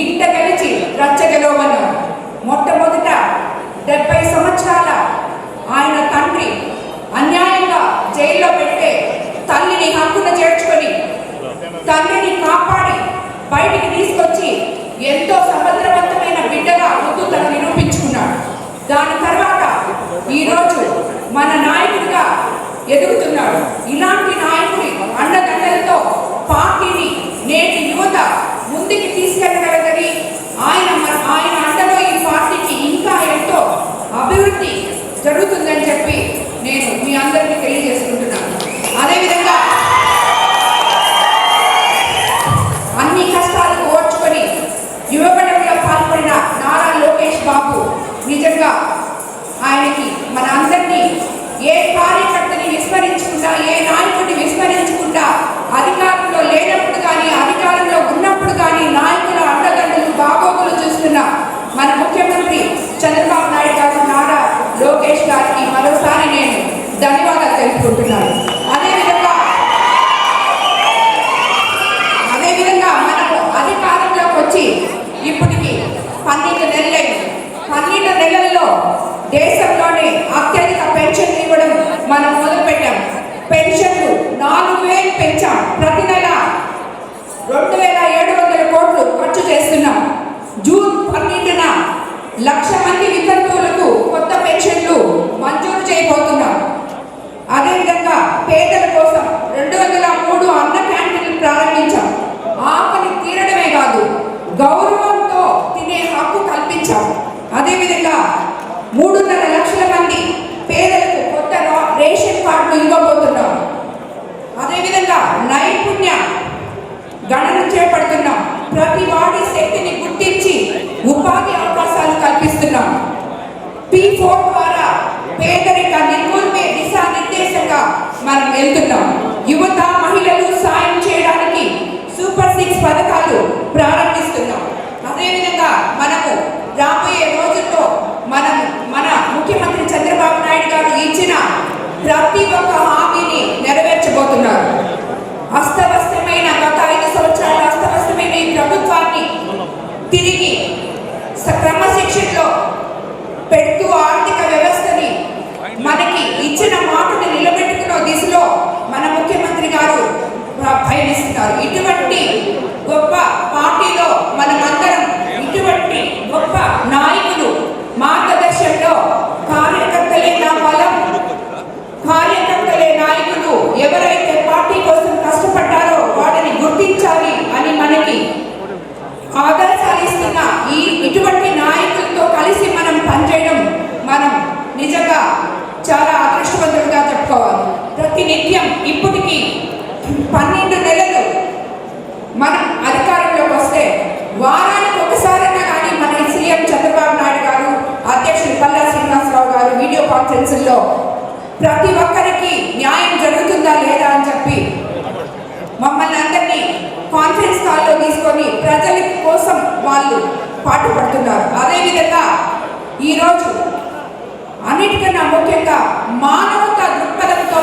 ఇంట గెలిచి రచ్చ గెలవమన్నారు. మొట్టమొదట 70 సంవత్సరాల ఆయన తండ్రి అన్యాయంగా జైల్లో పెట్టే తల్లిని హక్కున చేర్చుకొని తండ్రిని కాపాడి బయటికి తీసుకొచ్చి ఎంతో సమర్థవంతమైన బిడ్డగా ముందు తను నిరూపించుకున్నాడు. దాని తర్వాత ఈరోజు మన నాయకుడిగా ఎదుగుతున్నాడు. ఇలాంటి నాయకుడి అండదండలతో పార్టీని నేటి యువత ముందుకు తీసుకెళ్ళగలగని ఆయన అండలో ఈ పార్టీకి ఇంకా ఎంతో అభివృద్ధి జరుగుతుందని చెప్పి నేను మీ అందరికీ తెలియజేసుకుంటున్నాను. అదేవిధంగా అన్ని కష్టాలకు ఓర్చుకొని యువగణంలో పాల్పడిన నారా లోకేష్ బాబు నిజంగా ఆయనకి మన అందరినీ ఏ కార్యకర్తని విస్మరించకుండా ఏ నాయకుడిని విస్మరించకుండా అధికారంలో లేనప్పుడు కానీ అధికారంలో ఉన్నప్పుడు కానీ నాయకుల అండదండలు బాగోగులు చూస్తున్న మన ముఖ్యమంత్రి చంద్రబాబు నాయుడు గారు నారా లోకేష్ గారికి మరోసారి నేను ధన్యవాదాలు తెలుపుకుంటున్నాను. అదేవిధంగా మనకు అధికారంలోకి వచ్చి ఇప్పటికి 12 నెలలైంది. 12 నెలల్లో దేశంలోనే అత్యధిక పెన్షన్లు ఇవ్వడం మనం మొదలుపెట్టాం. పెన్షన్లు 4000 పెంచాం. ప్రతి నెల 2700 కోట్లు ఖర్చు చేస్తున్నాం. జూన్ 12న 1,00,000 మంది వితంతువులకు కొత్త పెన్షన్లు మంజూరు చేయబోతున్నాం. అదేవిధంగా పేదల కోసం 203 అన్న క్యాంటీన్లు ప్రారంభించాం. ఆకలి తీరడమే కాదు గౌరవంతో తినే హక్కు కల్పించాం. అదేవిధంగా 3.5 లక్షల మంది పేదలకు కొత్త రేషన్ కార్డులు ఇవ్వబోతున్నాం. అదేవిధంగా నైపుణ్య గణన చేపడుతున్నాం. ప్రతి వాడి శక్తిని గుర్తించి ఉపాధి అవకాశాలు కల్పిస్తున్నాం. P4 ద్వారా పేదరిక నిర్మూలనే దిశానిర్దేశంగా మనం వెళ్తున్నాం. యువత మహిళలు సాయం చేయడానికి సూపర్ 6 పథకాలు ప్రారంభిస్తున్నాం. అదేవిధంగా మనము రాబోయే రోజుల్లో మన ముఖ్యమంత్రి చంద్రబాబు నాయుడు గారు ఇచ్చిన ప్రతి ఒక్క హామీని నెరవేర్చబోతున్నారు. అస్తవ్యస్తమైన గత 5 సంవత్సరాల అస్తవ్యస్తమైన ఈ ప్రభుత్వాన్ని తిరిగి క్రమశిక్షణలో పెడుతూ ఆర్థిక వ్యవస్థని మనకి ఇచ్చిన మాటను నిలబెట్టుకున్న దిశలో మన ముఖ్యమంత్రి గారు పయనిస్తున్నారు. ఇటువంటి గొప్ప పార్టీలో మనమందరం ఇటువంటి గొప్ప నాయకులు మార్గదర్శనంలో కార్యకర్తలే నా బలం, కార్యకర్తలే నాయకులు, ఎవరైతే పార్టీ కోసం కష్టపడ్డారో వాటిని గుర్తించాలి అని మనకి ఆదర్శాలు ఇస్తున్న ఇటువంటి నాయకులతో కలిసి మనం పనిచేయడం మనం నిజంగా చాలా అదృష్టవంతులుగా చెప్పుకోవాలి. ప్రతినిత్యం ఇప్పటికీ 12 నెలలు మనం అధికారంలోకి వస్తే వారానికి ఒకసారైనా కానీ మన సీఎం చంద్రబాబు నాయుడు గారు, అధ్యక్షుడు పల్లా శ్రీనివాసరావు గారు వీడియో కాన్ఫరెన్స్లో ప్రతి ఒక్కరికి న్యాయం జరుగుతుందా లేదా అని చెప్పి మమ్మల్ని అందరినీ కాన్ఫరెన్స్ కాల్లో తీసుకొని ప్రజల కోసం వాళ్ళు పాటుపడుతున్నారు. అదేవిధంగా ఈరోజు అన్నిటికన్నా ముఖ్యంగా మానవతా దృక్పథంతో